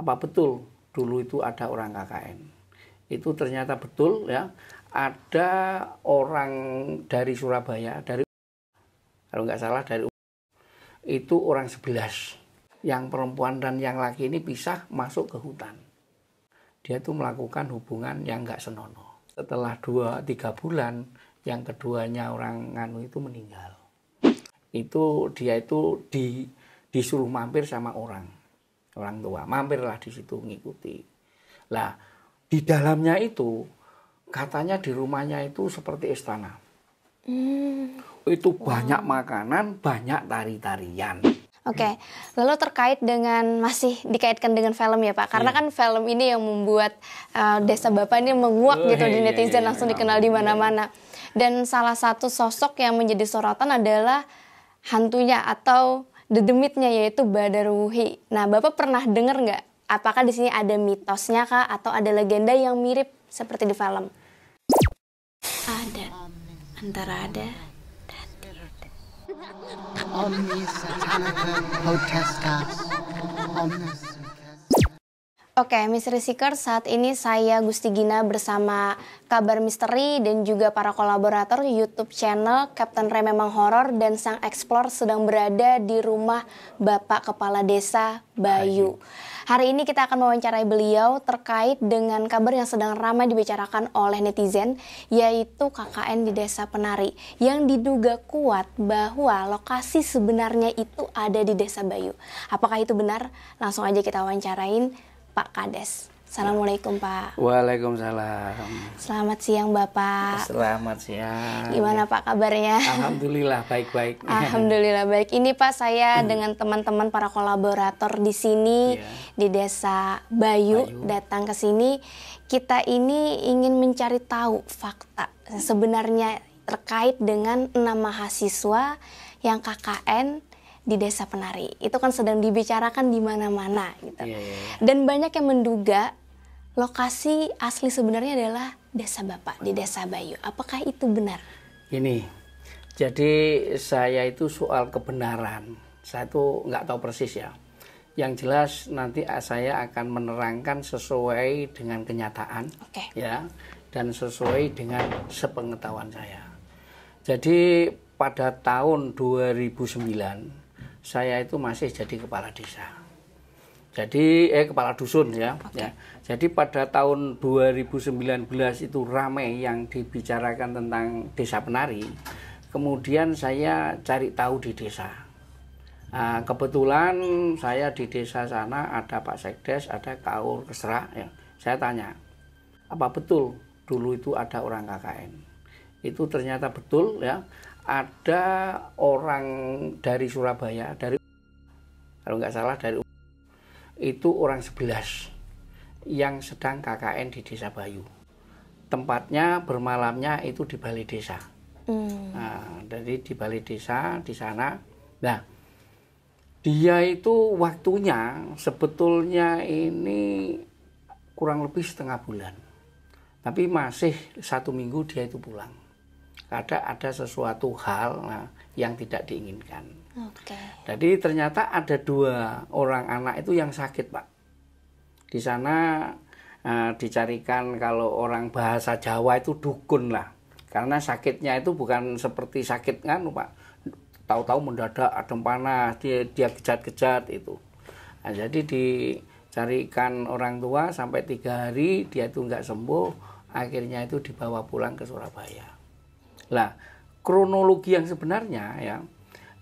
apa betul dulu itu ada orang KKN? Itu ternyata betul ya, ada orang dari Surabaya, dari kalau nggak salah dari itu orang 11, yang perempuan dan yang laki ini pisah masuk ke hutan. Dia tuh melakukan hubungan yang nggak senonoh. Setelah 2-3 bulan, yang keduanya orang nganu itu meninggal. Itu dia itu disuruh mampir sama orang tua, mampirlah di situ ngikuti. Lah di dalamnya itu katanya di rumahnya itu seperti istana. Itu banyak makanan, banyak tari-tarian. Oke, lalu terkait dengan, masih dikaitkan dengan film ya Pak, karena kan film ini yang membuat Desa Bapak ini menguak gitu di netizen, langsung dikenal di mana-mana. Dan salah satu sosok yang menjadi sorotan adalah hantunya atau dedemitnya, yaitu Badarwuhi. Nah, Bapak pernah dengar nggak? Apakah di sini ada mitosnya kah atau ada legenda yang mirip seperti di film? Ada, antara ada dan tidak. Oke, Misteri Seeker, saat ini saya Gusti Gina bersama Kabar Misteri dan juga para kolaborator YouTube channel Captain Ray Memang Horor dan Sang Explore sedang berada di rumah Bapak Kepala Desa Bayu. Hari ini kita akan mewawancarai beliau terkait dengan kabar yang sedang ramai dibicarakan oleh netizen, yaitu KKN di Desa Penari yang diduga kuat bahwa lokasi sebenarnya itu ada di Desa Bayu. Apakah itu benar? Langsung aja kita wawancarain Pak Kades. Assalamualaikum Pak. Waalaikumsalam. Selamat siang Bapak. Selamat siang. Gimana Pak kabarnya? Alhamdulillah baik-baik. Alhamdulillah baik. Ini Pak, saya dengan teman-teman para kolaborator di sini di Desa Bayu datang ke sini. Kita ini ingin mencari tahu fakta sebenarnya terkait dengan 6 mahasiswa yang KKN di Desa Penari. Itu kan sedang dibicarakan di mana-mana gitu. Dan banyak yang menduga lokasi asli sebenarnya adalah Desa Bapak di Desa Bayu. Apakah itu benar? Gini, jadi saya itu soal kebenaran, saya tuh nggak tahu persis ya. Yang jelas nanti saya akan menerangkan sesuai dengan kenyataan, ya, dan sesuai dengan sepengetahuan saya. Jadi pada tahun 2009 saya itu masih jadi kepala desa. Jadi kepala dusun ya. Jadi pada tahun 2019 itu ramai yang dibicarakan tentang Desa Penari. Kemudian saya cari tahu di desa. Kebetulan saya di desa sana ada Pak Sekdes, ada Kaur Kesra ya. Saya tanya, apa betul dulu itu ada orang KKN? Itu ternyata betul ya. Ada orang dari Surabaya, dari kalau nggak salah dari itu orang 11 yang sedang KKN di Desa Bayu. Tempatnya bermalamnya itu di balai desa. Nah, jadi di balai desa di sana. Nah, dia itu waktunya sebetulnya ini kurang lebih setengah bulan, tapi masih 1 minggu dia itu pulang. Ada sesuatu hal yang tidak diinginkan. Jadi ternyata ada 2 orang anak itu yang sakit Pak. Di sana dicarikan, kalau orang bahasa Jawa itu dukun lah. Karena sakitnya itu bukan seperti sakit kan Pak. Tahu-tahu mendadak adem panas, dia kejat-kejat itu. Nah, jadi dicarikan orang tua sampai 3 hari dia itu nggak sembuh. Akhirnya itu dibawa pulang ke Surabaya. Lah, kronologi yang sebenarnya ya,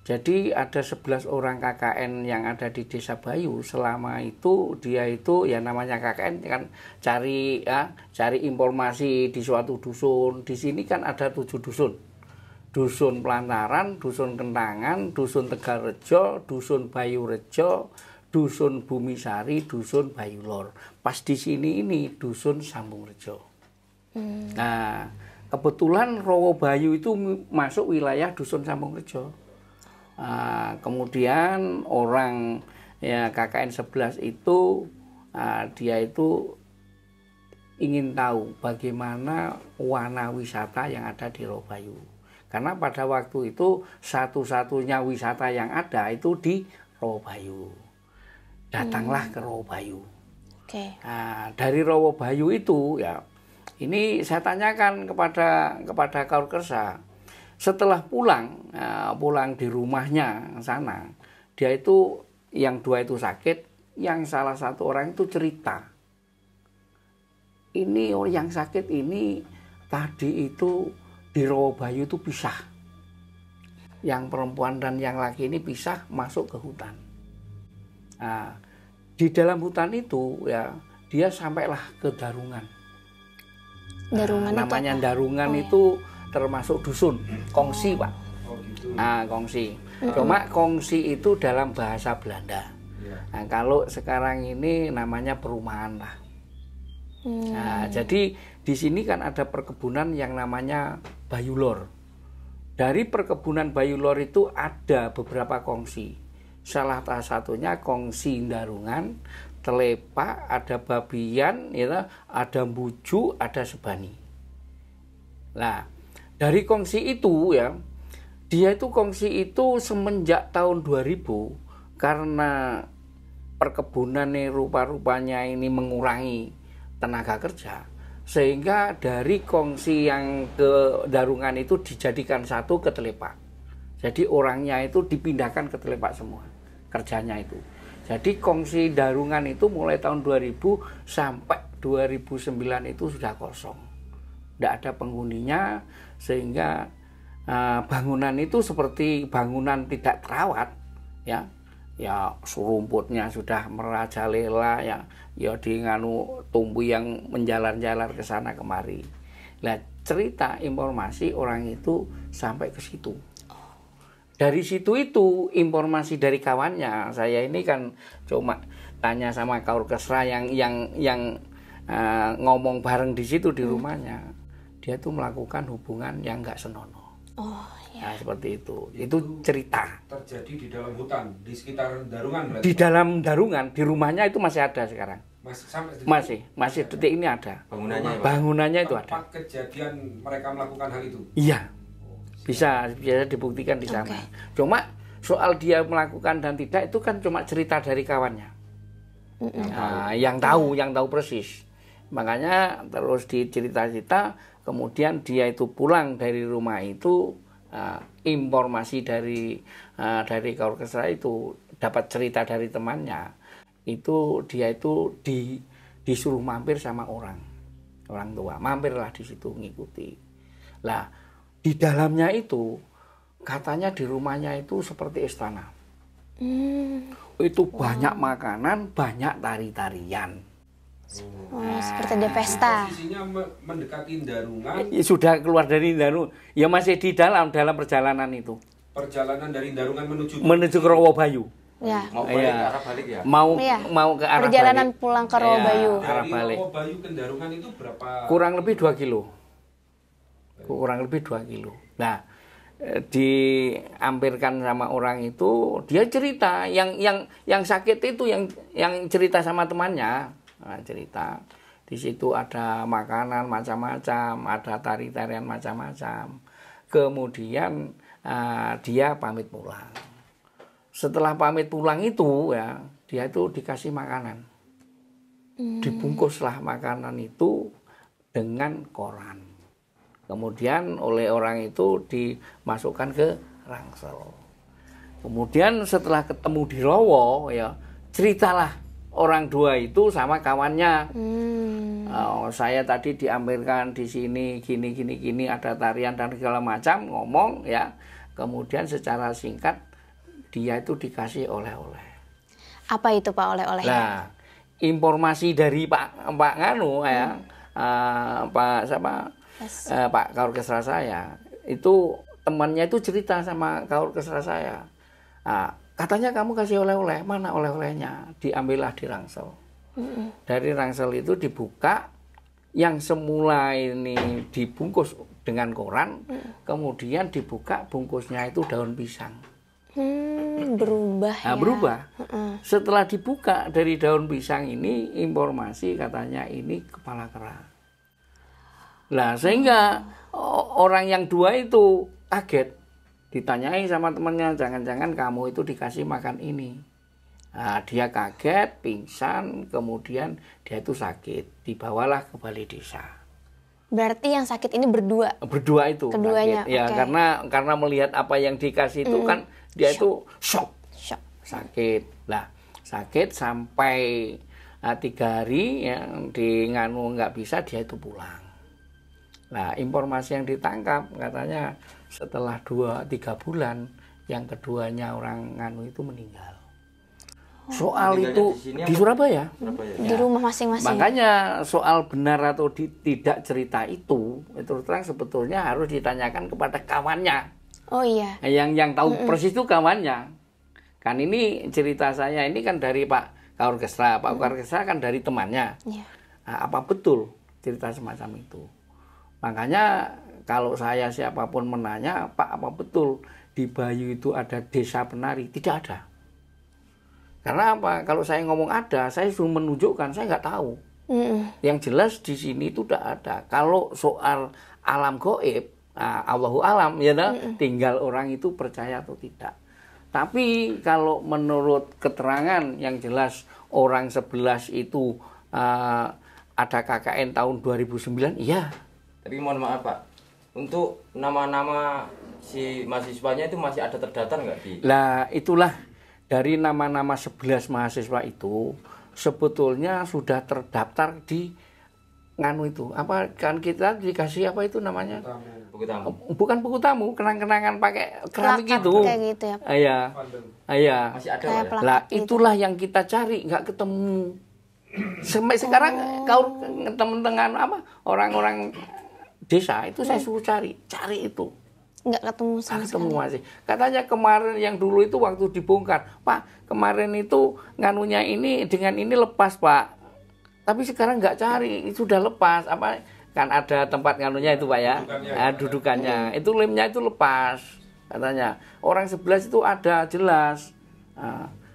jadi ada 11 orang KKN yang ada di Desa Bayu. Selama itu dia itu ya namanya KKN kan cari informasi di suatu dusun. Di sini kan ada 7 dusun. Dusun Plantaran, Dusun Kentangan, Dusun Tegalrejo, Dusun Bayurejo, Dusun Bumisari, Dusun Bayulor. Pas di sini ini Dusun Sambungrejo. Nah, kebetulan Rowobayu itu masuk wilayah Dusun Sambungrejo. Kemudian orang ya KKN 11 itu dia itu ingin tahu bagaimana warna wisata yang ada di Rowobayu. Karena pada waktu itu satu-satunya wisata yang ada itu di Rowobayu. Datanglah ke Rowobayu. Nah, dari Rawa Bayu itu ya, ini saya tanyakan kepada Kaur Kersa. Setelah pulang di rumahnya sana, dia itu yang dua itu sakit, yang salah satu orang itu cerita. Ini yang sakit ini tadi itu di Rawa Bayu itu pisah. Yang perempuan dan yang laki ini pisah masuk ke hutan. Nah, di dalam hutan itu ya dia sampailah ke Darungan. Darungan namanya itu Darungan itu termasuk dusun, kongsi Pak. Gitu. Kongsi. Cuma kongsi itu dalam bahasa Belanda. Nah, kalau sekarang ini namanya perumahan lah. Nah, jadi di sini kan ada perkebunan yang namanya Bayulor. Dari perkebunan Bayulor itu ada beberapa kongsi. Salah satunya kongsi Darungan, Telepak, ada Babian, ya, ada Mbuju, ada Sebani. Nah, dari kongsi itu ya, dia itu kongsi itu semenjak tahun 2000 karena perkebunan ini rupa-rupanya ini mengurangi tenaga kerja, sehingga dari kongsi yang ke Darungan itu dijadikan satu ke Telepak. Jadi orangnya itu dipindahkan ke Telepak semua kerjanya itu. Jadi kongsi Darungan itu mulai tahun 2000 sampai 2009 itu sudah kosong. Tidak ada penghuninya, sehingga bangunan itu seperti bangunan tidak terawat, ya serumputnya sudah merajalela, ya di nganu tumbuh yang menjalar-jalar ke sana kemari. Nah, cerita informasi orang itu sampai ke situ. Dari situ itu informasi dari kawannya, saya ini kan cuma tanya sama Kaur Kesra yang ngomong bareng di situ di rumahnya. Dia tuh melakukan hubungan yang nggak senonoh. Nah, seperti itu. Itu cerita. Terjadi di dalam hutan, di sekitar Darungan berarti? Di dalam Darungan, di rumahnya itu masih ada sekarang. Masih detik ini ada. Bangunannya itu ada. Tempat kejadian mereka melakukan hal itu? Iya. Bisa dibuktikan di sana. Cuma soal dia melakukan dan tidak itu kan cuma cerita dari kawannya. Nah, yang tahu persis. Makanya terus dicerita-cerita, kemudian dia itu pulang dari rumah itu, informasi dari Kaur Kesra itu dapat cerita dari temannya, itu dia itu disuruh mampir sama orang tua, mampirlah di situ ngikuti. Lah di dalamnya itu katanya di rumahnya itu seperti istana. Itu banyak makanan, banyak tari-tarian. Seperti ada pesta. Posisinya mendekati Darungan. Ya, sudah keluar dari Darungan, ya masih di dalam perjalanan itu. Perjalanan dari Darungan menuju ke Rawa Bayu. Ya. Mau balik ke arah balik ya? Mau ke arah perjalanan balik. Pulang ke Rawa Bayu. Dari Rawa Bayu ke Darungan itu berapa? Kurang lebih 2 kilo. Kurang lebih 2 kilo. Nah, diampirkan sama orang itu, dia cerita yang sakit itu yang cerita sama temannya. Nah, cerita di situ ada makanan macam-macam, ada tari-tarian macam-macam. Kemudian dia pamit pulang. Setelah pamit pulang itu ya, dia itu dikasih makanan. Dibungkuslah makanan itu dengan koran. Kemudian oleh orang itu dimasukkan ke rangsel. Kemudian setelah ketemu di Rowo ya, ceritalah orang dua itu sama kawannya. Saya tadi diampirkan di sini gini ada tarian dan segala macam, ngomong ya. Kemudian secara singkat dia itu dikasih oleh-oleh. Apa itu Pak oleh-oleh? Nah, informasi dari Pak Nganu ya, Pak Kaur Kesra saya itu temannya itu cerita sama Kaur Kesra saya. Katanya kamu kasih oleh-oleh, mana oleh-olehnya? Diambillah di rangsel. Dari rangsel itu dibuka, yang semula ini dibungkus dengan koran, kemudian dibuka bungkusnya itu daun pisang. Berubah ya? Berubah. Setelah dibuka dari daun pisang ini, informasi katanya ini kepala kera. Nah, sehingga orang yang dua itu kaget. Ditanyai sama temannya, jangan-jangan kamu itu dikasih makan ini. Nah, dia kaget, pingsan, kemudian dia itu sakit, dibawalah ke balai desa. Berarti yang sakit ini berdua? Berdua itu. Keduanya, sakit. Ya, okay. karena melihat apa yang dikasih itu kan dia itu shock. Sakit. Lah, sakit sampai 3 hari yang di nganu nggak bisa, dia itu pulang. Nah, informasi yang ditangkap katanya setelah 2-3 bulan yang keduanya orang nganu itu meninggal. Soal itu di Surabaya. Di rumah masing-masing. Makanya soal benar atau tidak cerita itu terang sebetulnya harus ditanyakan kepada kawannya. Oh iya. Yang tahu persis itu kawannya. Kan ini cerita saya ini kan dari Pak Kaur Kesra. Pak Kaur Kesra kan dari temannya. Iya. Nah, apa betul cerita semacam itu? Makanya kalau saya siapapun menanya, Pak, apa betul di Bayu itu ada desa penari? Tidak ada. Karena apa? Kalau saya ngomong ada, saya suruh menunjukkan, saya nggak tahu. Yang jelas di sini itu tidak ada. Kalau soal alam gaib, Allahu alam, ya tinggal orang itu percaya atau tidak. Tapi kalau menurut keterangan yang jelas orang 11 itu ada KKN tahun 2009, iya. Tapi mohon maaf Pak, untuk nama-nama si mahasiswanya itu masih ada terdata nggak di? Lah itulah. Dari nama-nama 11 mahasiswa itu sebetulnya sudah terdaftar di nganu itu. Apa kan kita dikasih apa itu namanya? Buku tamu. Bukan buku tamu, kenang-kenangan pakai keramik itu. Kayak gitu ya. Iya. Masih ada Kayak ya? Lah itulah yang kita cari, nggak ketemu. Sampai sekarang kau teman-teman apa orang-orang desa itu saya suruh cari itu. Nggak ketemu sama sekali. Masih. Katanya kemarin yang dulu itu waktu dibongkar, Pak, kemarin itu nganunya ini dengan ini lepas, Pak. Tapi sekarang nggak cari, sudah lepas. Apa kan ada tempat nganunya itu, Pak ya? Dudukannya. Itu lemnya itu lepas. Katanya. Orang 11 itu ada jelas.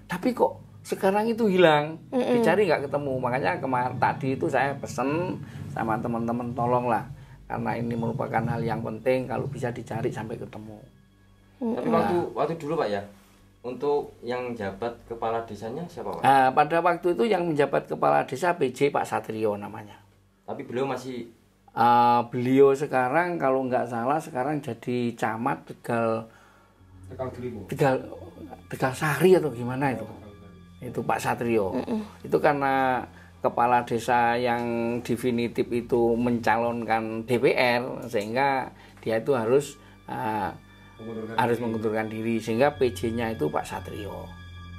Tapi kok sekarang itu hilang. Dicari nggak ketemu. Makanya kemarin tadi itu saya pesen sama teman-teman, tolonglah. Karena ini merupakan hal yang penting, kalau bisa dicari sampai ketemu. Tapi waktu dulu Pak ya, untuk yang jabat kepala desanya siapa Pak? Pada waktu itu yang menjabat kepala desa PJ Pak Satrio namanya. Tapi beliau masih... beliau sekarang kalau nggak salah sekarang jadi camat Tegal Sari atau gimana itu. Itu Pak Satrio. Itu karena kepala desa yang definitif itu mencalonkan DPR sehingga dia itu harus mengundurkan diri sehingga PJ-nya itu Pak Satrio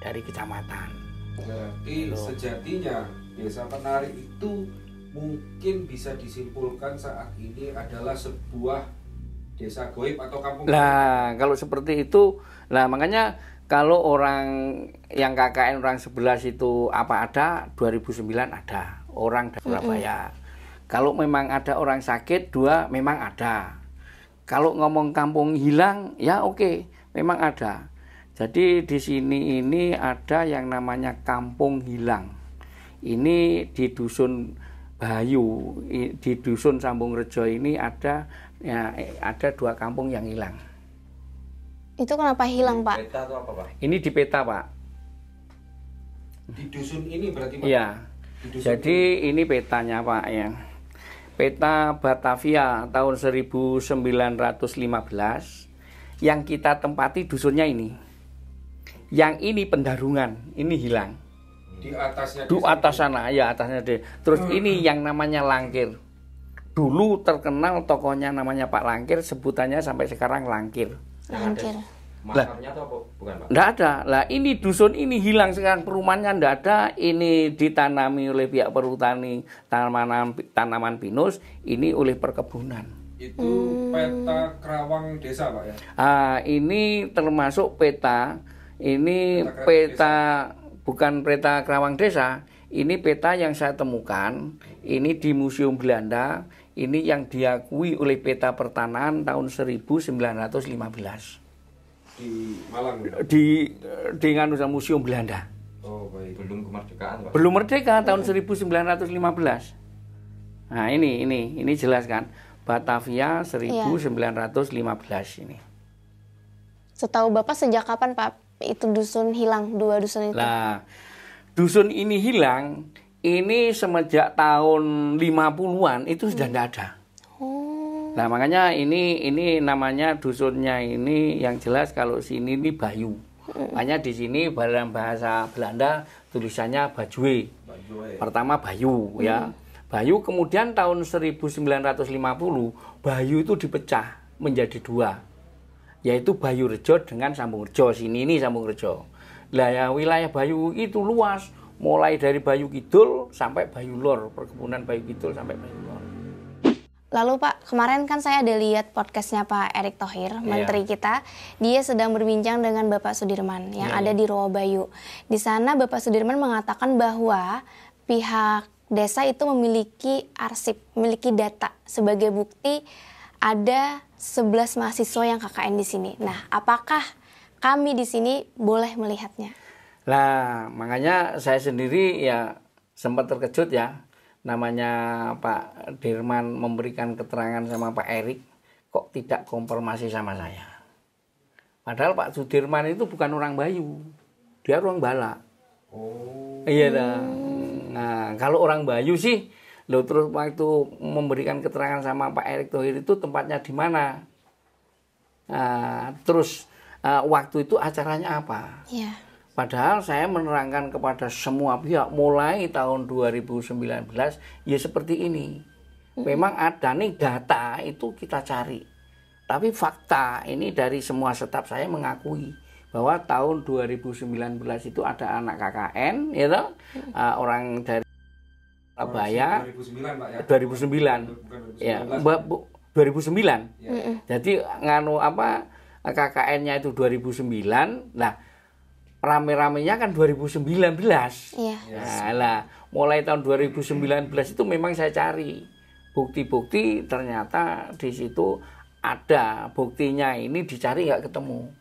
dari kecamatan. Berarti sejatinya desa penari itu mungkin bisa disimpulkan saat ini adalah sebuah desa goib atau kampung. Nah, kalau seperti itu, nah makanya kalau orang yang KKN orang 11 itu apa ada 2009 ada orang dari Surabaya. Kalau memang ada orang sakit 2 memang ada. Kalau ngomong kampung hilang ya oke, memang ada. Jadi di sini ini ada yang namanya kampung hilang. Ini di dusun Bayu, di dusun Sambung Rejo ini ada 2 kampung yang hilang. Itu kenapa hilang, Pak? Peta atau apa, Pak? Ini di peta, Pak. Di dusun ini berarti, Pak? Iya. Jadi ini petanya, Pak, ya. Peta Batavia tahun 1915 yang kita tempati dusunnya ini. Yang ini Pendarungan, ini hilang. Di atasnya. Di atas sana, ya atasnya deh. Terus ini yang namanya Langkir. Dulu terkenal tokohnya namanya Pak Langkir, sebutannya sampai sekarang Langkir. Langkir. Makamnya atau apa? Bukan, Pak? Nggak ada. Lah ini dusun ini hilang sekarang, perumahannya nggak ada. Ini ditanami oleh pihak perhutani tanaman pinus, ini oleh perkebunan. Itu peta Kerawang Desa, Pak ya? Ini termasuk peta. Ini peta bukan peta Kerawang Desa. Ini peta yang saya temukan. Ini di Museum Belanda. Ini yang diakui oleh peta pertanahan tahun 1915. Di Malang. Di Museum Belanda. Oh, baik. Belum kemerdekaan, Pak. Belum merdeka tahun 1915. Nah, ini jelas kan. Batavia 1915 ini. Setahu Bapak sejak kapan, Pak, itu dusun hilang, 2 dusun itu? Nah, dusun ini hilang, ini semenjak tahun 50-an itu sudah tidak ada. Nah, makanya ini namanya dusunnya ini yang jelas kalau sini ini Bayu. Makanya di sini dalam bahasa Belanda tulisannya Bajue. Pertama Bayu ya. Bayu kemudian tahun 1950 Bayu itu dipecah menjadi 2. Yaitu Bayu Rejo dengan Sambung Rejo. Sini ini Sambung Rejo. Lah ya wilayah Bayu itu luas, mulai dari Bayu Kidul sampai Bayu Lor, perkebunan Bayu Kidul sampai Bayu Lor. Lalu Pak, kemarin kan saya ada lihat podcastnya Pak Erick Thohir, Menteri kita. Dia sedang berbincang dengan Bapak Sudirman yang ada di Rawabayu. Di sana Bapak Sudirman mengatakan bahwa pihak desa itu memiliki arsip, memiliki data sebagai bukti ada 11 mahasiswa yang KKN di sini. Nah, apakah kami di sini boleh melihatnya? Nah, makanya saya sendiri ya sempat terkejut ya. Namanya Pak Dirman memberikan keterangan sama Pak Erick, kok tidak konfirmasi sama saya. Padahal Pak Sudirman itu bukan orang Bayu, dia orang Bala. Iya dah. Nah, kalau orang Bayu sih, lo terus waktu memberikan keterangan sama Pak Erick Thohir itu tempatnya di mana? Nah, terus waktu itu acaranya apa? Iya. Padahal saya menerangkan kepada semua pihak mulai tahun 2019 ya seperti ini. Memang ada nih data itu kita cari. Tapi fakta ini dari semua staf saya mengakui bahwa tahun 2019 itu ada anak KKN ya toh? Orang dari Surabaya 2009 Pak ya. 2009. Ya, 2009. Jadi nganu apa KKN-nya itu 2009. Nah, rame-ramenya kan 2019. Iya. Nah, lah, mulai tahun 2019 itu memang saya cari bukti-bukti, ternyata di situ ada buktinya, ini dicari nggak ketemu.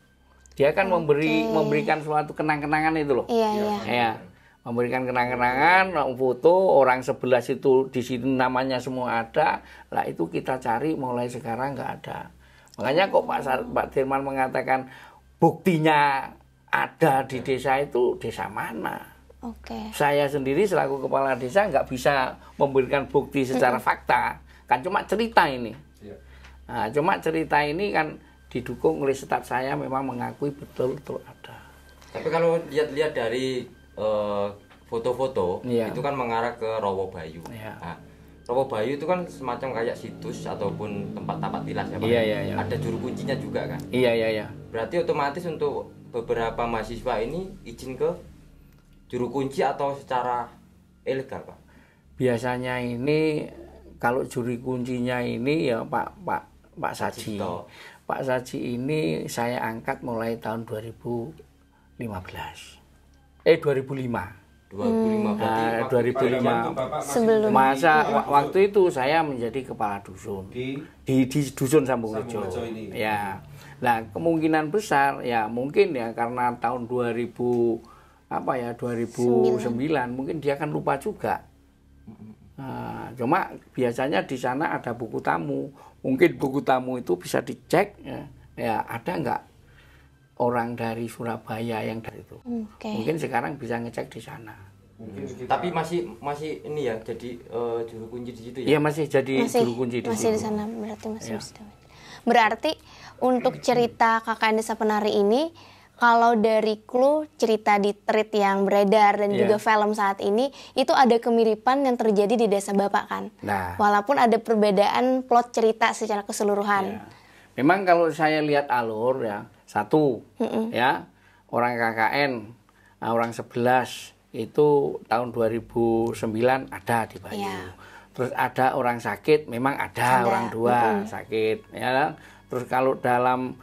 Dia kan memberikan suatu kenang-kenangan itu loh. Iya, iya. Ya, memberikan kenang-kenangan, foto orang 11 itu di sini namanya semua ada. Lah itu kita cari mulai sekarang nggak ada. Makanya kok Pak Dirman mengatakan buktinya ada di desa itu desa mana? Oke. Saya sendiri selaku kepala desa nggak bisa memberikan bukti secara fakta, kan cuma cerita ini. Nah, cuma cerita ini kan didukung oleh staf saya memang mengakui betul-betul ada. Tapi kalau lihat-lihat dari foto-foto itu kan mengarah ke Rawabayu. Nah, Rawabayu itu kan semacam kayak situs ataupun tempat tilas ya Pak. Iya. Ada juru kuncinya juga kan. Iya. Berarti otomatis untuk beberapa mahasiswa ini izin ke juru kunci atau secara ilegal Pak? Biasanya ini kalau juru kuncinya ini ya Pak Saji. Pak Saji ini saya angkat mulai tahun 2005. 2005. Sebelum waktu itu saya menjadi kepala dusun di dusun Sambung Rejo. Ya. Nah, kemungkinan besar ya mungkin ya karena tahun 2009 mungkin dia akan lupa juga. Nah, cuma biasanya di sana ada buku tamu. Mungkin buku tamu itu bisa dicek ya ada nggak orang dari Surabaya yang dari itu. Mungkin sekarang bisa ngecek di sana. Tapi masih ini ya jadi juru kunci di situ ya? Iya masih jadi juru kunci di masih di sana berarti masih. Berarti untuk cerita KKN Desa Penari ini, kalau dari clue cerita di tweet yang beredar dan juga film saat ini, itu ada kemiripan yang terjadi di desa Bapak kan? Nah. Walaupun ada perbedaan plot cerita secara keseluruhan. Ya. Memang kalau saya lihat alur ya, satu ya orang KKN, orang 11 itu tahun 2009 ada di Bayu. Ya. Terus ada orang sakit, memang ada. Orang 2 sakit ya. Terus kalau dalam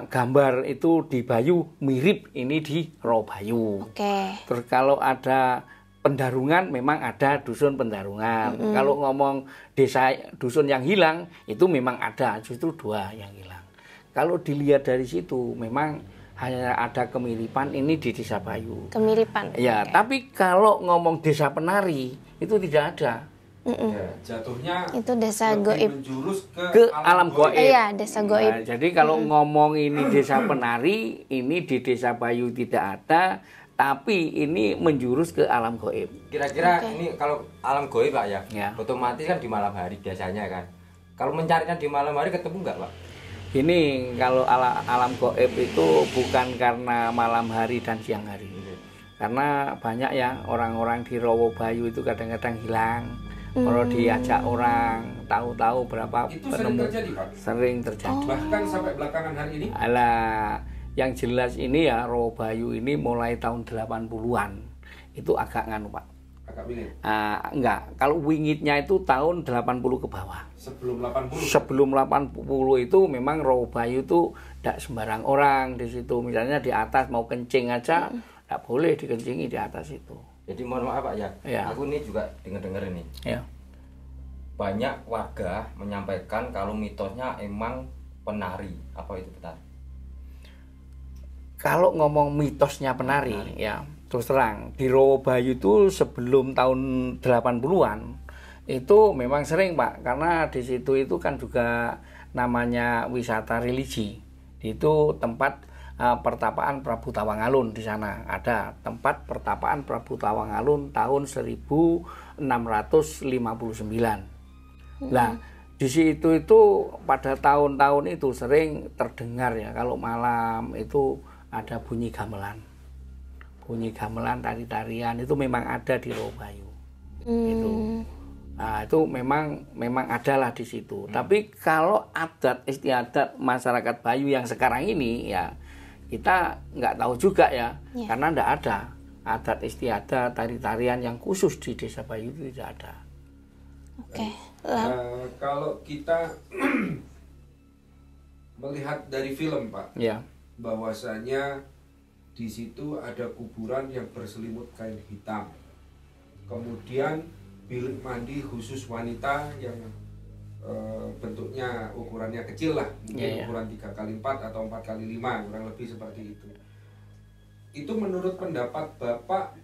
gambar itu di Bayu mirip ini di Rawabayu. Terus kalau ada Pendarungan memang ada dusun Pendarungan. Kalau ngomong desa dusun yang hilang itu memang ada, justru 2 yang hilang. Kalau dilihat dari situ memang hanya ada kemiripan ini di Desa Bayu. Kemiripan. Ya, tapi kalau ngomong Desa Penari itu tidak ada. Ya, jatuhnya itu desa goib, menjurus ke alam goib. Iya, desa goib. Nah, jadi kalau ngomong ini desa penari, ini di Desa Bayu tidak ada, tapi ini menjurus ke alam goib. Kira-kira ini kalau alam goib Pak ya, otomatis kan di malam hari biasanya kan. Kalau mencarinya di malam hari ketemu nggak Pak? Ini kalau alam goib itu bukan karena malam hari dan siang hari. Karena banyak ya orang-orang di Rowo Bayu itu kadang-kadang hilang. Kalau diajak orang, tahu-tahu berapa itu sering terjadi Pak? Sering terjadi. Bahkan sampai belakangan hari ini? Alah, yang jelas ini ya Rowo Bayu ini mulai tahun 80-an. Itu agak nganu Pak. Agak wingit? Enggak, kalau wingitnya itu tahun 80 ke bawah. Sebelum 80? Sebelum 80 itu memang Rowo Bayu itu tidak sembarang orang di situ. Misalnya di atas mau kencing aja, tidak boleh dikencingi di atas itu. Jadi mohon maaf Pak ya, aku ini juga dengar-dengar ini. Ya. Banyak warga menyampaikan kalau mitosnya emang penari, apa itu benar? Kalau ngomong mitosnya penari, ya terus terang di Rowo Bayu itu sebelum tahun 80-an itu memang sering Pak, karena di situ itu kan juga namanya wisata religi. Itu tempat pertapaan Prabu Tawangalun. Di sana ada tempat pertapaan Prabu Tawangalun tahun 1659. Nah, di situ itu pada tahun-tahun itu sering terdengar ya kalau malam itu ada bunyi gamelan. Bunyi gamelan, tari-tarian itu memang ada di Rowo Bayu. Itu. Nah, itu memang adalah di situ. Tapi kalau adat istiadat masyarakat Bayu yang sekarang ini ya kita nggak tahu juga ya, karena nggak ada adat istiadat tari-tarian yang khusus di Desa Bayu itu tidak ada. Oke. Kalau kita melihat dari film Pak, bahwasanya di situ ada kuburan yang berselimut kain hitam, kemudian bilik mandi khusus wanita yang bentuknya ukurannya kecil lah, mungkin ukuran 3x4 atau 4x5, kurang lebih seperti itu. Itu menurut pendapat Bapak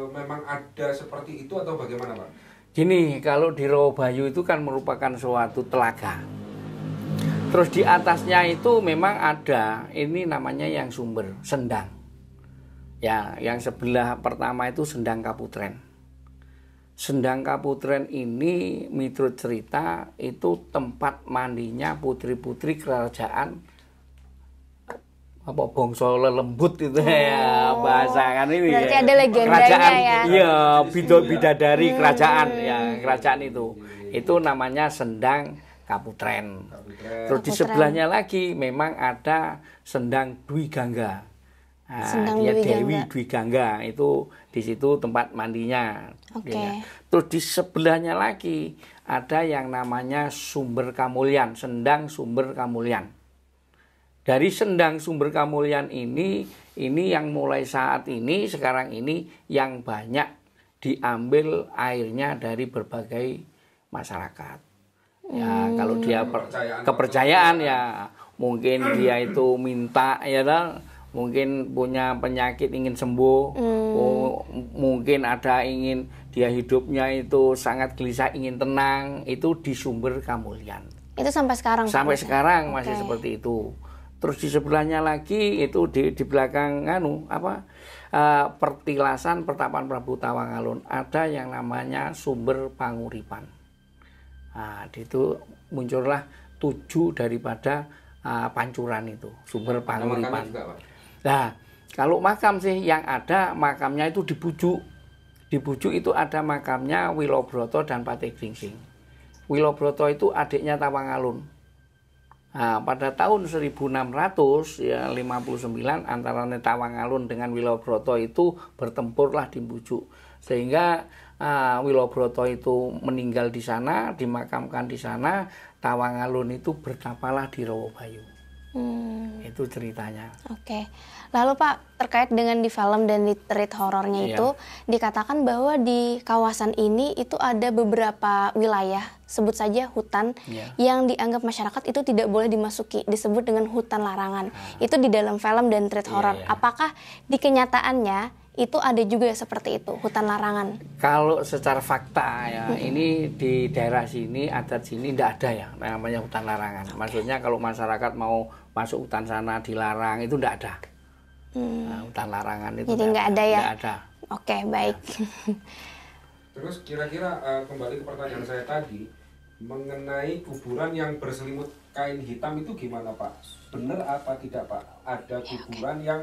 memang ada seperti itu atau bagaimana Pak? Gini, kalau di Rowo Bayu itu kan merupakan suatu telaga. Terus di atasnya itu memang ada, ini namanya yang sumber, sendang. Ya, yang sebelah pertama itu Sendang Kaputren. Sendang Kaputren ini miturut cerita itu tempat mandinya putri-putri kerajaan apa bangsa lelembut itu ya bahasa kan ini. Berarti ya. ada legendanya kerajaan, ya. Iya, bidadari kerajaan ya, kerajaan itu. Itu namanya Sendang Kaputren. Terus di sebelahnya lagi memang ada Sendang Dwi Gangga. Nah, dia Dewi Dwi Gangga itu di situ tempat mandinya. Terus di sebelahnya lagi ada yang namanya Sumber Kamulyan, Sendang Sumber Kamulyan. Dari Sendang Sumber Kamulyan ini yang mulai saat ini sekarang ini yang banyak diambil airnya dari berbagai masyarakat. Ya, kalau dia kepercayaan ya mungkin dia itu minta ya mungkin punya penyakit ingin sembuh, mungkin ada ingin dia hidupnya itu sangat gelisah ingin tenang, itu di Sumber Kamulyan. Itu sampai sekarang? Sampai sekarang masih seperti itu. Terus di sebelahnya lagi itu di belakang pertilasan pertapaan Prabu Tawangalun ada yang namanya Sumber Panguripan. Nah, itu muncullah 7 daripada pancuran itu, Sumber Panguripan. Nah, kalau makam sih yang ada makamnya itu di Bujuk. Di Bujuk itu ada makamnya Wilobroto dan Patih Gringsing. Wilobroto itu adiknya Tawangalun. Nah, pada tahun 1659 antara Tawangalun dengan Wilobroto itu bertempurlah di Bujuk. Sehingga Wilobroto itu meninggal di sana, dimakamkan di sana. Tawangalun itu bertapalah di Rowo Bayu. Itu ceritanya. Oke. Lalu Pak, terkait dengan di film dan di treat horornya itu dikatakan bahwa di kawasan ini itu ada beberapa wilayah, sebut saja hutan yang dianggap masyarakat itu tidak boleh dimasuki, disebut dengan hutan larangan. Itu di dalam film dan treat horor. Apakah di kenyataannya itu ada juga seperti itu, hutan larangan? Kalau secara fakta ya, ini di daerah sini, adat sini tidak ada ya namanya hutan larangan. Maksudnya kalau masyarakat mau masuk hutan sana dilarang, itu tidak ada. Nah, hutan larangan itu jadi nggak ada ya? Nggak ada. Oke, baik. Terus kira-kira kembali ke pertanyaan saya tadi, mengenai kuburan yang berselimut kain hitam itu gimana Pak? Benar apa tidak Pak? Ada kuburan yang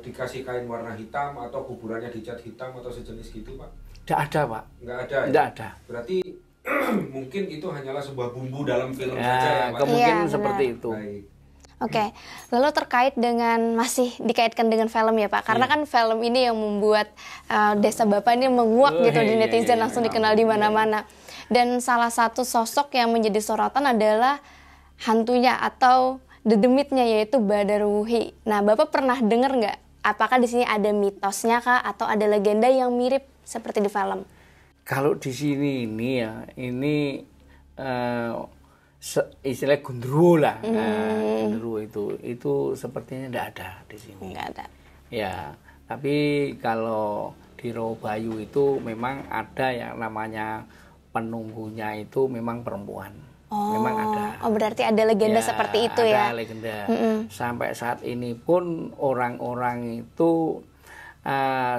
dikasih kain warna hitam atau kuburannya dicat hitam atau sejenis gitu Pak? Tidak ada Pak. Nggak ada ya? Tidak ada. Berarti mungkin itu hanyalah sebuah bumbu dalam film ya, saja ya Pak? Kemungkinan Iya, seperti Baik. itu. Oke, lalu terkait dengan, masih dikaitkan dengan film ya Pak, karena kan film ini yang membuat Desa Bapak ini menguak gitu di netizen, langsung dikenal di mana-mana. Dan salah satu sosok yang menjadi sorotan adalah hantunya atau dedemitnya, yaitu Badarwuhi. Nah, Bapak pernah dengar nggak? Apakah di sini ada mitosnya kah atau ada legenda yang mirip seperti di film? Kalau di sini ini ya, ini istilah gundurwo lah. Gundurwo itu sepertinya tidak ada di sini. Nggak ada. Ya, tapi kalau di Rawabayu itu memang ada yang namanya penunggunya itu memang perempuan. Memang ada. Oh, berarti ada legenda seperti itu ya? Ada legenda. Sampai saat ini pun orang-orang itu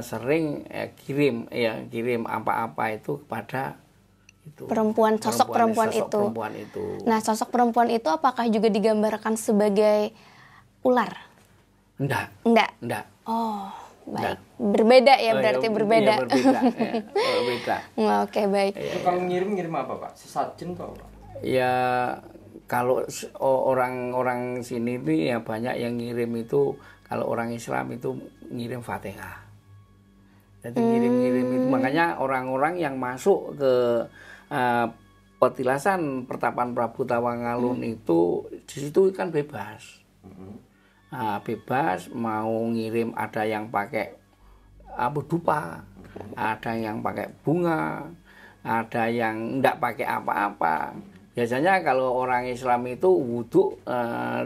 sering kirim apa-apa itu kepada itu sosok perempuan itu. Nah, sosok perempuan itu apakah juga digambarkan sebagai ular? Enggak. Oh, baik. Berbeda ya, berarti berbeda. Iya, berbeda. Oke, baik. Itu kalau ngirim apa Pak? Sesajen Pak? Ya, kalau orang-orang sini itu ya banyak yang ngirim itu, kalau orang Islam itu ngirim Fatihah. Jadi ngirim-ngirim itu, makanya orang-orang yang masuk ke petilasan Pertapan Prabu Tawangalun itu di situ kan bebas. Bebas mau ngirim, ada yang pakai dupa, ada yang pakai bunga, ada yang enggak pakai apa-apa. Biasanya kalau orang Islam itu wudhu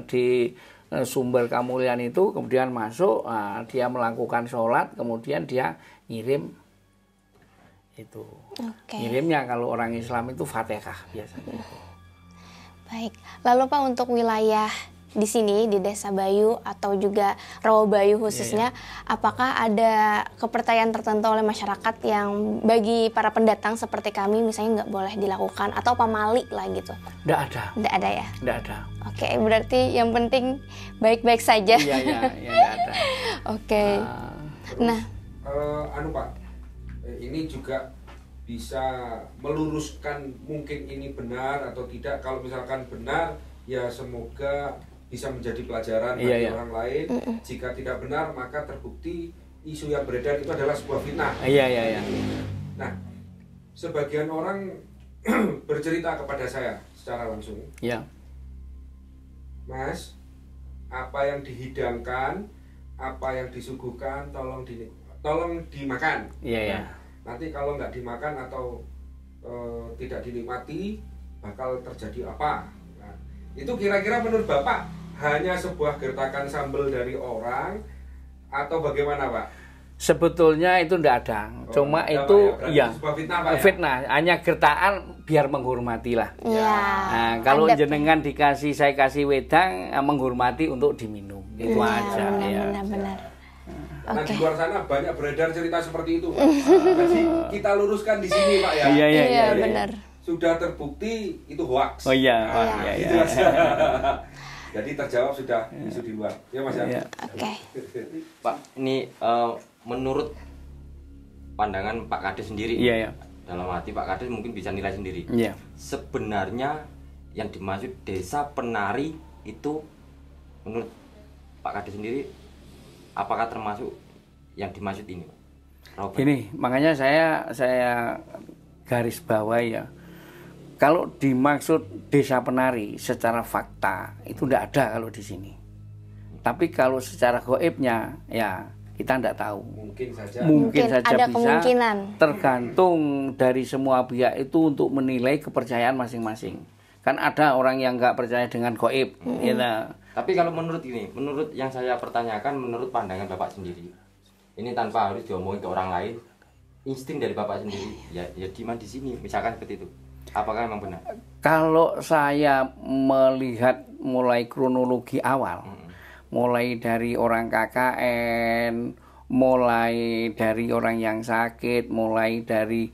di sumber Kamulian itu, kemudian masuk, dia melakukan sholat, kemudian dia ngirim itu. Ngirimnya kalau orang Islam itu Fatihah biasanya. Baik. Lalu Pak, untuk wilayah di sini di Desa Bayu atau juga Rawabayu khususnya, apakah ada kepercayaan tertentu oleh masyarakat yang bagi para pendatang seperti kami misalnya nggak boleh dilakukan, atau pamali lah gitu? Nggak ada ya? Nggak ada. Oke, berarti yang penting baik-baik saja. Iya, nggak ada. Oke. Nah, Pak, ini juga bisa meluruskan mungkin ini benar atau tidak. Kalau misalkan benar, ya semoga bisa menjadi pelajaran bagi orang lain. Jika tidak benar, maka terbukti isu yang beredar itu adalah sebuah fitnah. Iya. Nah, sebagian orang bercerita kepada saya secara langsung. Iya. Mas, apa yang dihidangkan, apa yang disuguhkan, tolong dimakan. Iya. Nanti kalau nggak dimakan atau tidak dinikmati, bakal terjadi apa? Nah, itu kira-kira menurut Bapak hanya sebuah gertakan sambal dari orang atau bagaimana Pak? Sebetulnya itu tidak ada, cuma itu ya fitnah, Pak, fitnah, hanya gertaan biar menghormati lah. Nah, kalau jenengan saya kasih wedang, menghormati untuk diminum, itu aja. Benar. Nah, di luar sana banyak beredar cerita seperti itu, Pak. Jadi kita luruskan di sini, Pak ya. Iya, benar. Sudah terbukti itu hoax. Oh iya. Gitu aja. Jadi terjawab sudah isu di luar. Ya Mas ya. Oke. Pak, ini menurut pandangan Pak Kades sendiri. Iya. Dalam hati Pak Kades mungkin bisa nilai sendiri. Iya. Sebenarnya yang dimaksud desa penari itu menurut Pak Kades sendiri, apakah termasuk yang dimaksud ini, Pak? Ini makanya saya garis bawahi ya. Kalau dimaksud desa penari secara fakta itu tidak ada kalau di sini. Tapi kalau secara gaibnya ya kita tidak tahu. Mungkin saja ada bisa. Kemungkinan. Tergantung dari semua pihak itu untuk menilai kepercayaan masing-masing. Kan ada orang yang nggak percaya dengan gaib. Tapi kalau menurut yang saya pertanyakan, menurut pandangan Bapak sendiri, ini tanpa harus diomongin ke orang lain, insting dari Bapak sendiri, ya di sini, misalkan seperti itu. Apakah memang benar? Kalau saya melihat mulai kronologi awal, mulai dari orang KKN, mulai dari orang yang sakit, mulai dari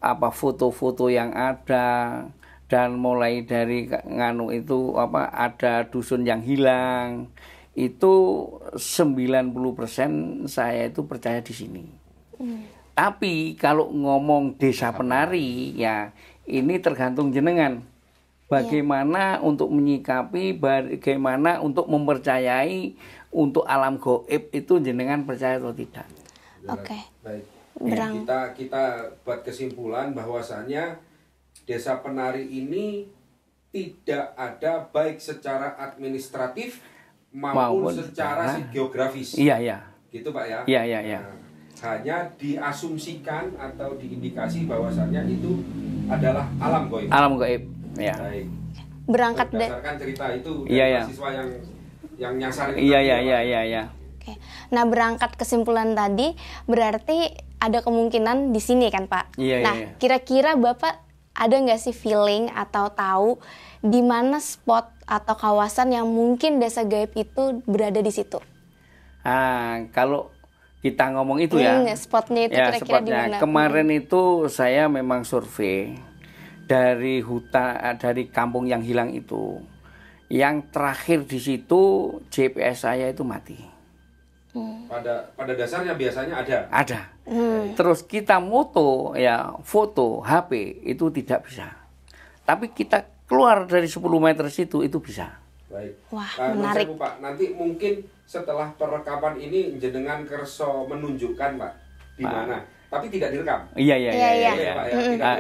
foto-foto yang ada, dan mulai dari ada dusun yang hilang, itu 90% saya itu percaya di sini. Tapi kalau ngomong desa penari, ya ini tergantung jenengan. Bagaimana untuk menyikapi, bagaimana untuk mempercayai, untuk alam gaib itu jenengan percaya atau tidak. Oke. Baik. Kita buat kesimpulan bahwasanya desa penari ini tidak ada baik secara administratif maupun secara geografis. Iya. Gitu Pak ya? Iya. Nah, hanya diasumsikan atau diindikasi bahwasanya itu adalah alam gaib. Alam gaib. Ya. Baik. Berangkat berdasarkan cerita itu dari mahasiswa yang nyasar itu. Iya. Oke. Nah, berangkat kesimpulan tadi berarti ada kemungkinan di sini kan Pak? Iya. Kira-kira Bapak ada nggak sih feeling atau tahu di mana spot atau kawasan yang mungkin desa gaib itu berada di situ? Kalau kita ngomong itu spotnya itu kira-kira di mana? Kemarin itu saya memang survei dari dari kampung yang hilang itu. Yang terakhir di situ GPS saya itu mati. Pada dasarnya biasanya ada. Ada. Terus kita foto HP itu tidak bisa. Tapi kita keluar dari 10 meter situ itu bisa. Baik. Wah, menarik. Pak, nanti mungkin setelah perekaman ini jenengan kerso menunjukkan Pak di mana. Tapi tidak direkam. Iya.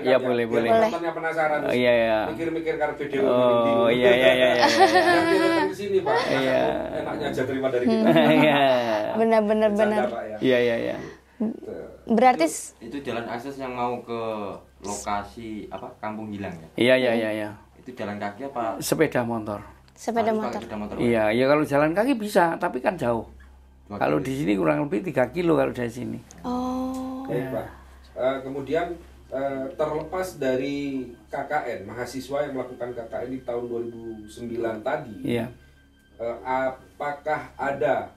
Ya, boleh. Penontonnya penasaran. Iya. Mikir-mikir karena video. Iya. Nanti datang ke sini Pak. Iya. Enaknya aja terima dari kita. Iya. Benar. Iya. Berarti itu jalan akses yang mau ke lokasi kampung hilang ya? Iya. Itu jalan kaki apa? Sepeda motor. Sepeda motor. Iya, kalau jalan kaki bisa, tapi kan jauh. Kalau di sini kurang lebih 3 kilo kalau dari sini. Baik Pak. Kemudian terlepas dari KKN, mahasiswa yang melakukan KKN di tahun 2009 tadi, apakah ada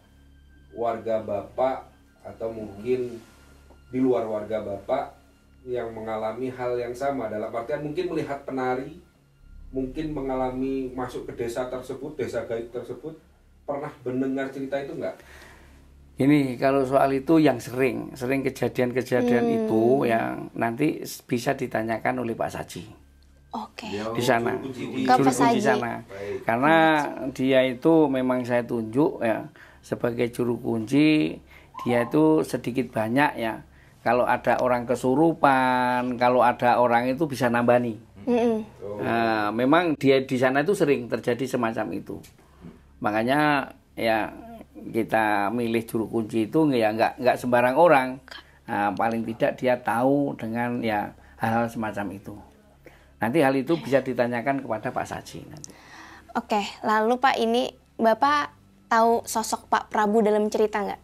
warga Bapak atau mungkin di luar warga Bapak yang mengalami hal yang sama, dalam artian mungkin melihat penari, mungkin mengalami masuk ke desa tersebut, desa gaib tersebut, pernah mendengar cerita itu enggak? Ini kalau soal itu yang sering kejadian-kejadian itu yang nanti bisa ditanyakan oleh Pak Saji. Oke. Di sana, Juru kunci sana. Karena dia itu memang saya tunjuk sebagai juru kunci, dia itu sedikit banyak kalau ada orang kesurupan, kalau ada orang itu bisa nambani. Memang dia di sana itu sering terjadi semacam itu. Makanya kita milih juru kunci itu nggak sembarang orang. Paling tidak dia tahu dengan hal-hal semacam itu. Nanti hal itu bisa ditanyakan kepada Pak Saji nanti. Oke, lalu Pak, ini Bapak tahu sosok Pak Prabu dalam cerita nggak?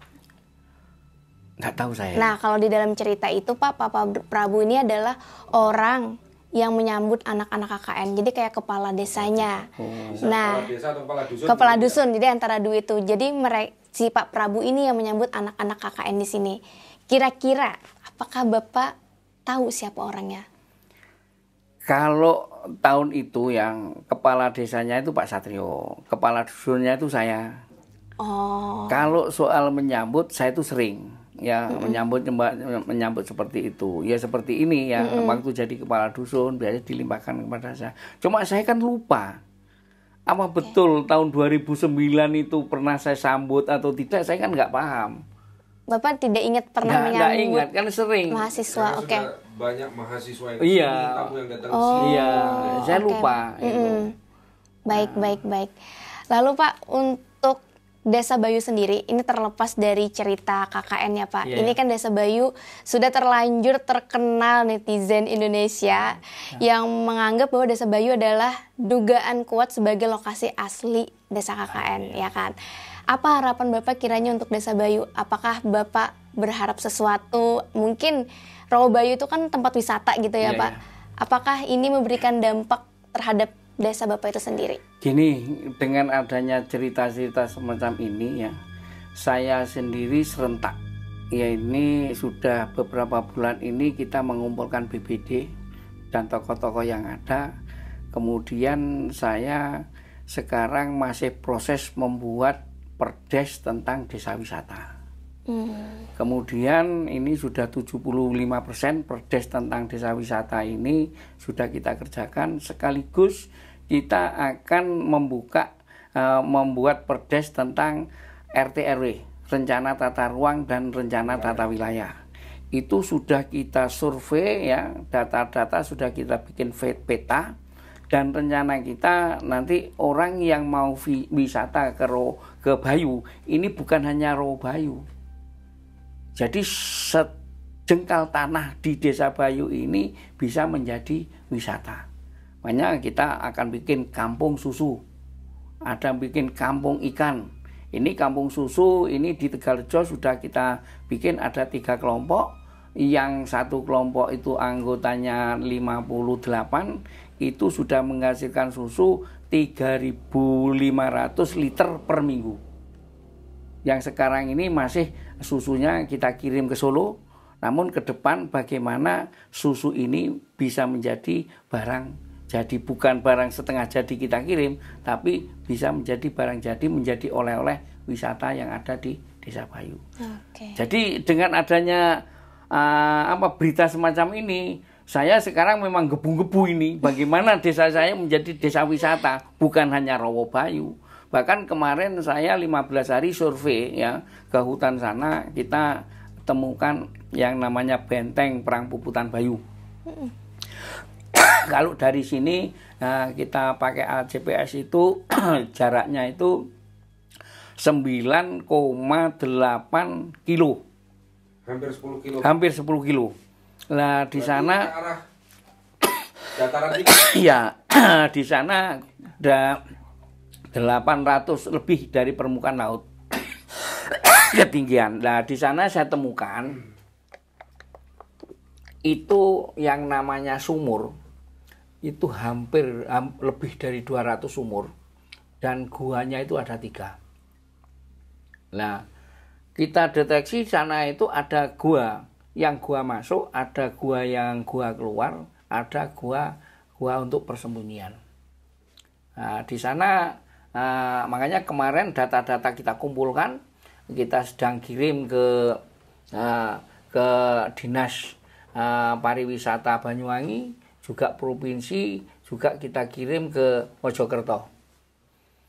Nggak tahu saya. Nah, kalau di dalam cerita itu Pak Prabu ini adalah orang yang menyambut anak-anak KKN. Jadi kayak kepala desanya. Kepala desa atau kepala dusun? Kepala dusun, jadi antara dua itu. Jadi si Pak Prabu ini yang menyambut anak-anak KKN di sini. Kira-kira apakah Bapak tahu siapa orangnya? Kalau tahun itu yang kepala desanya itu Pak Satrio, kepala dusunnya itu saya. Kalau soal menyambut, saya itu sering menyambut seperti itu. Ya seperti ini waktu jadi kepala dusun biasanya dilimpahkan kepada saya. Cuma saya kan lupa. Apa betul tahun 2009 itu pernah saya sambut atau tidak, saya kan nggak paham. Bapak tidak ingat pernah menyambut? Nggak ingat, kan sering. Mahasiswa, oke. Banyak mahasiswa yang tamu yang datang ke sini. Iya, saya lupa. Baik. Lalu Pak, untuk Desa Bayu sendiri, ini terlepas dari cerita KKN ya Pak. Ini kan Desa Bayu sudah terlanjur terkenal netizen Indonesia yang menganggap bahwa Desa Bayu adalah dugaan kuat sebagai lokasi asli Desa KKN, ya kan? Apa harapan Bapak kiranya untuk Desa Bayu? Apakah Bapak berharap sesuatu? Mungkin Rawabayu itu kan tempat wisata gitu ya, Pak. Apakah ini memberikan dampak terhadap desa Bapak itu sendiri? Gini, dengan adanya cerita-cerita semacam ini ya, saya sendiri serentak. Ya, ini sudah beberapa bulan ini kita mengumpulkan BPD dan tokoh-tokoh yang ada. Kemudian saya sekarang masih proses membuat perdes tentang desa wisata. Kemudian ini sudah 75% perdes tentang desa wisata ini sudah kita kerjakan, sekaligus kita akan membuat perdes tentang RT/RW, rencana tata ruang dan rencana tata wilayah. Itu sudah kita survei ya, data-data sudah kita bikin peta, dan rencana kita nanti orang yang mau wisata ke Bayu ini bukan hanya Rawabayu. Jadi sejengkal tanah di Desa Bayu ini bisa menjadi wisata. Makanya kita akan bikin kampung susu, ada bikin kampung ikan. Ini kampung susu ini di Tegalrejo sudah kita bikin ada 3 kelompok. Yang satu kelompok itu anggotanya 58, itu sudah menghasilkan susu 3.500 liter per minggu. Yang sekarang ini masih susunya kita kirim ke Solo, namun ke depan bagaimana susu ini bisa menjadi barang jadi, bukan barang setengah jadi kita kirim, tapi bisa menjadi barang jadi, menjadi oleh-oleh wisata yang ada di Desa Bayu. Jadi dengan adanya berita semacam ini, saya sekarang memang gebu-gebu ini bagaimana desa saya menjadi desa wisata, bukan hanya Rawabayu. Bahkan kemarin saya 15 hari survei ya ke hutan sana, kita temukan yang namanya benteng Perang Puputan Bayu. Kalau dari sini kita pakai alat GPS itu jaraknya itu 9,8 kilo. Hampir 10 kilo. Hampir 10 kilo. Nah, di sana dataran tinggi. Ya, di sana ada 800 lebih dari permukaan laut ketinggian. Nah, di sana saya temukan itu yang namanya sumur. Itu hampir lebih dari 200 sumur. Dan guanya itu ada 3. Nah, kita deteksi sana itu ada gua. Yang gua masuk, ada gua yang gua keluar, ada gua untuk persembunyian. Nah, di sana makanya kemarin data-data kita kumpulkan, kita sedang kirim ke Dinas Pariwisata Banyuwangi, juga provinsi, juga kita kirim ke Mojokerto.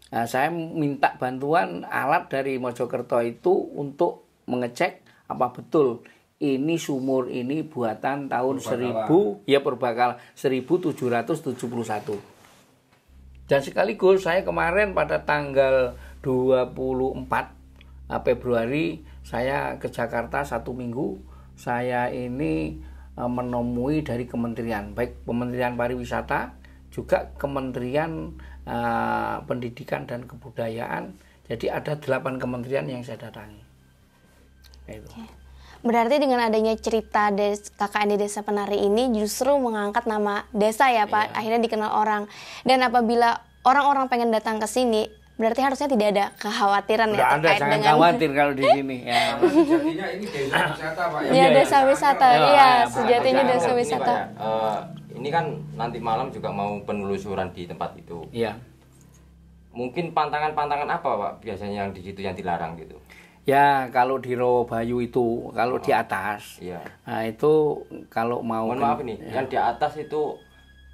Nah, saya minta bantuan alat dari Mojokerto itu untuk mengecek apa betul ini sumur ini buatan tahun 1771. Dan sekaligus saya kemarin pada tanggal 24 Februari saya ke Jakarta 1 minggu. Saya ini menemui dari kementerian, baik Kementerian Pariwisata, juga Kementerian Pendidikan dan Kebudayaan. Jadi ada 8 kementerian yang saya datangi. Itu. Berarti dengan adanya cerita KKN di Desa Penari ini justru mengangkat nama desa ya Pak, akhirnya dikenal orang. Dan apabila orang-orang pengen datang ke sini, berarti harusnya tidak ada kekhawatiran ya terkait jangan dengan khawatir kalau di sini ya. Sejatinya ini desa wisata Pak ya. Iya, desa wisata. Iya, sejatinya desa wisata. Ini kan nanti malam juga mau penelusuran di tempat itu. Iya. Mungkin pantangan-pantangan apa Pak biasanya yang di situ yang dilarang gitu? Ya, kalau di Rawabayu itu, kalau di atas, nah itu kalau mau... Mohon maaf nih, yang di atas itu,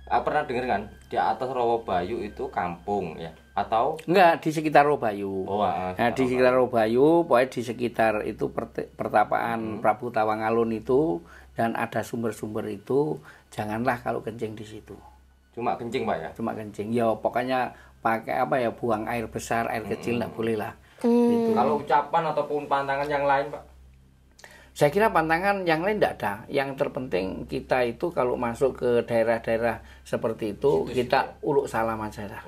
pernah dengar kan? Di atas Rawabayu itu kampung ya? Atau? Enggak, di sekitar Rawabayu. Nah, di sekitar Rawabayu, pokoknya di sekitar itu pertapaan Prabu Tawangalun itu, dan ada sumber-sumber itu, janganlah kalau kencing di situ. Cuma kencing Pak ya? Cuma kencing, ya pokoknya pakai buang air besar, air kecil enggak boleh lah. Gitu. Kalau ucapan ataupun pantangan yang lain Pak? Saya kira pantangan yang lain tidak ada. Yang terpenting kita itu kalau masuk ke daerah-daerah seperti itu, kita uluk salam aja lah.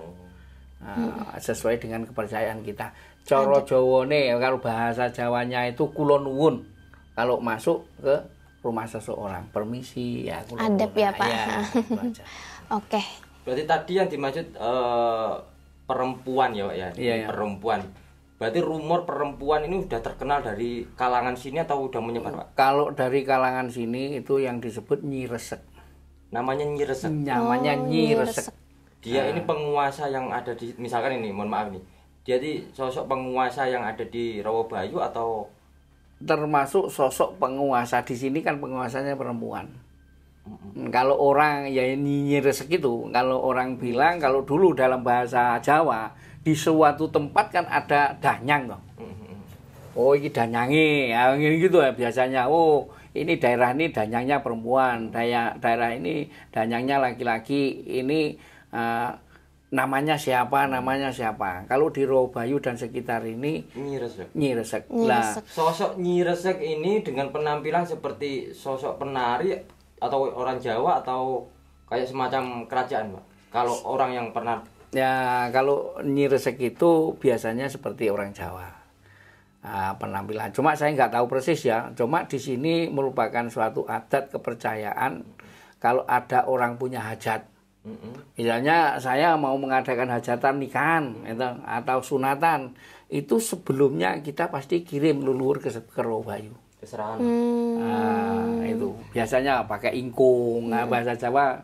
Sesuai dengan kepercayaan kita. Coro Jawane kalau bahasa Jawanya itu kula nuwun. Kalau masuk ke rumah seseorang, permisi ya kula nuwun. Adab ya, Pak. Ya, Oke. Berarti tadi yang dimaksud perempuan ya, Pak ya. Iya. Perempuan. Berarti rumor perempuan ini udah terkenal dari kalangan sini atau udah menyebar, Pak? Kalau dari kalangan sini itu yang disebut Nyi Resek. Namanya Nyi Resek. Namanya Nyi Resek. Dia ini penguasa yang ada di, misalkan ini, mohon maaf nih. Dia di sosok penguasa yang ada di Rawabayu atau termasuk sosok penguasa di sini kan penguasanya perempuan. Kalau orang ya Nyi Resek itu, kalau orang bilang kalau dulu dalam bahasa Jawa di suatu tempat kan ada danyang toh. Oh ini danyangi, ya gitu ya biasanya. Oh ini daerah ini danyangnya perempuan, daerah ini danyangnya laki-laki. Ini namanya siapa? Kalau di Rawabayu dan sekitar ini Nyi Resek. Lah, sosok Nyi Resek ini dengan penampilan seperti sosok penari atau orang Jawa atau kayak semacam kerajaan, Pak. Kalau orang yang pernah kalau Nyi Resek itu biasanya seperti orang Jawa. Penampilan. Cuma saya nggak tahu persis ya. Cuma di sini merupakan suatu adat kepercayaan kalau ada orang punya hajat. Misalnya saya mau mengadakan hajatan nikahan atau sunatan, itu sebelumnya kita pasti kirim leluhur ke Rawabayu. Keserahan. Itu biasanya pakai ingkung, bahasa Jawa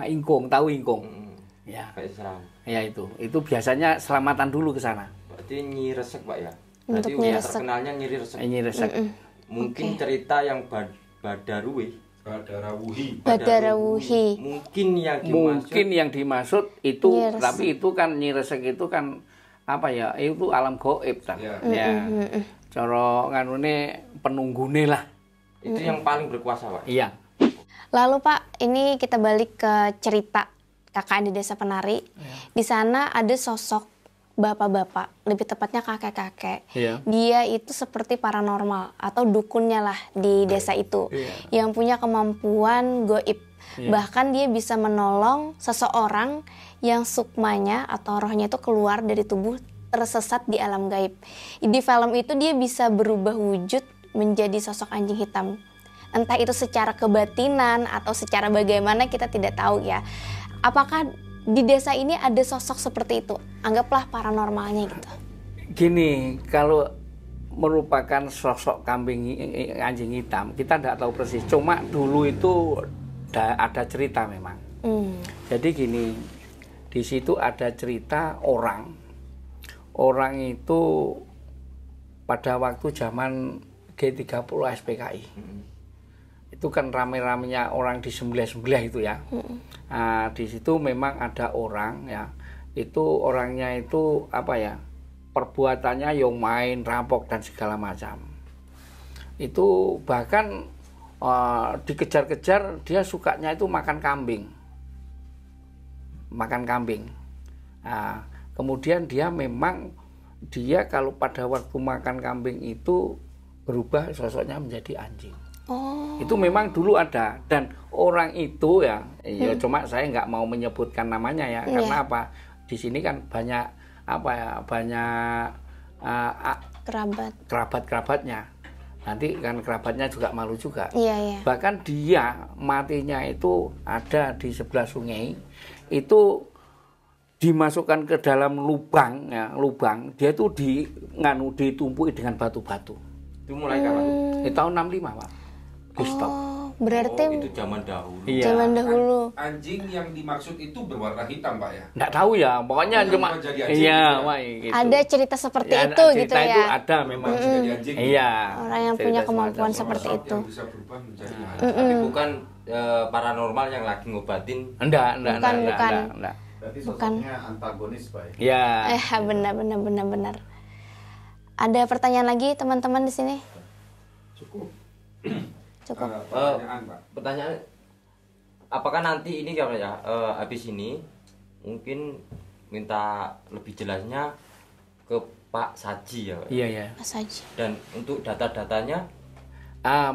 ingkung, tahu ingkung? Ya. Keserahan. Ya itu biasanya selamatan dulu ke sana. Berarti Nyi Resek, Pak ya. Untuk Berarti terkenalnya Nyi Resek. Mungkin cerita yang Badarawuhi. Mungkin yang dimaksud itu, tapi itu kan Nyi Resek itu kan apa ya? Itu alam gaib kan. Ya. Cara nganune penunggune lah. Itu yang paling berkuasa, Pak. Iya. Lalu Pak, ini kita balik ke cerita kakak di Desa Penari. Di sana ada sosok bapak-bapak, lebih tepatnya kakek-kakek. Dia itu seperti paranormal atau dukunnya lah di desa itu, yang punya kemampuan goib. Bahkan dia bisa menolong seseorang yang sukmanya atau rohnya itu keluar dari tubuh tersesat di alam gaib. Di film itu dia bisa berubah wujud menjadi sosok anjing hitam. Entah itu secara kebatinan atau secara bagaimana kita tidak tahu ya. Apakah di desa ini ada sosok seperti itu? Anggaplah paranormalnya gitu. Gini, kalau merupakan sosok anjing hitam, kita tidak tahu persis. Cuma dulu itu ada cerita memang. Jadi gini, di situ ada cerita orang itu pada waktu zaman G30 SPKI. Itu kan rame-ramenya orang disembelih-sembelih itu ya. Nah, di situ memang ada orang ya. Itu orangnya itu apa ya? Perbuatannya yang main, rampok dan segala macam. Itu bahkan dikejar-kejar, dia sukanya itu makan kambing. Nah, kemudian dia kalau pada waktu makan kambing itu berubah sosoknya menjadi anjing. Itu memang dulu ada, dan orang itu ya cuma saya nggak mau menyebutkan namanya ya, karena apa, di sini kan banyak kerabatnya, nanti kan kerabatnya juga malu juga. Bahkan dia matinya itu ada di sebelah sungai, itu dimasukkan ke dalam lubang, dia tuh ditumpuki dengan batu-batu. Itu mulai kapan? Tahun 65, Pak. Berarti itu zaman dahulu. Zaman dahulu. Anjing yang dimaksud itu berwarna hitam, Pak ya? Nggak tahu ya, pokoknya cuma gitu. Ada cerita seperti itu gitu ya. Itu ada memang. Orang yang punya kemampuan seperti itu. Yang bisa berubah menjadi Tapi bukan paranormal yang lagi ngobatin. Enggak. Berarti sosoknya antagonis, Pak. Ya. Benar. Ada pertanyaan lagi teman-teman di sini? Cukup. Pertanyaan, apakah nanti ini habis ini mungkin minta lebih jelasnya ke Pak Saji ya, Pak? Iya. Pak Saji. Dan untuk data-datanya?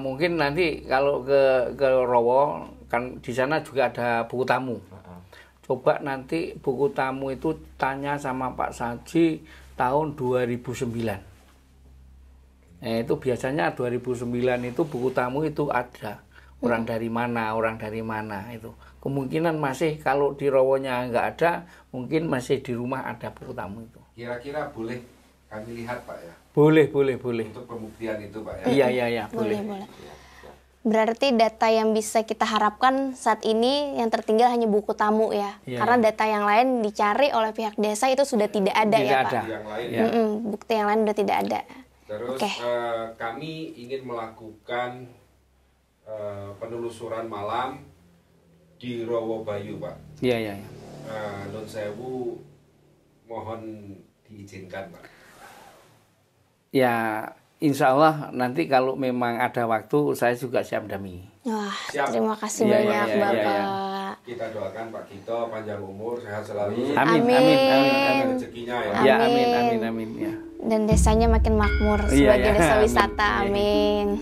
Mungkin nanti kalau ke Rowo kan di sana juga ada buku tamu. Coba nanti buku tamu itu tanya sama Pak Saji tahun 2009. Nah, itu biasanya 2009 itu buku tamu itu ada orang dari mana itu. Kemungkinan masih kalau di Rowonya nggak ada, mungkin masih di rumah ada buku tamu itu. Kira-kira boleh kami lihat Pak ya? Boleh. Untuk pembuktian itu Pak ya? Iya, boleh. Berarti data yang bisa kita harapkan saat ini yang tertinggal hanya buku tamu ya? Karena data yang lain dicari oleh pihak desa itu sudah tidak ada Pak? Yang lain, bukti yang lain sudah tidak ada. Terus kami ingin melakukan penelusuran malam di Rowo Bayu Pak. Iya. Nun sewu, mohon diizinkan Pak. Ya, insya Allah nanti kalau memang ada waktu saya juga siap dampingi. Wah, terima kasih banyak Bapak. Kita doakan Pak Gito panjang umur, sehat selalu. Amin. Rezekinya ya. Ya, amin ya. Dan desanya makin makmur sebagai desa wisata. Amin.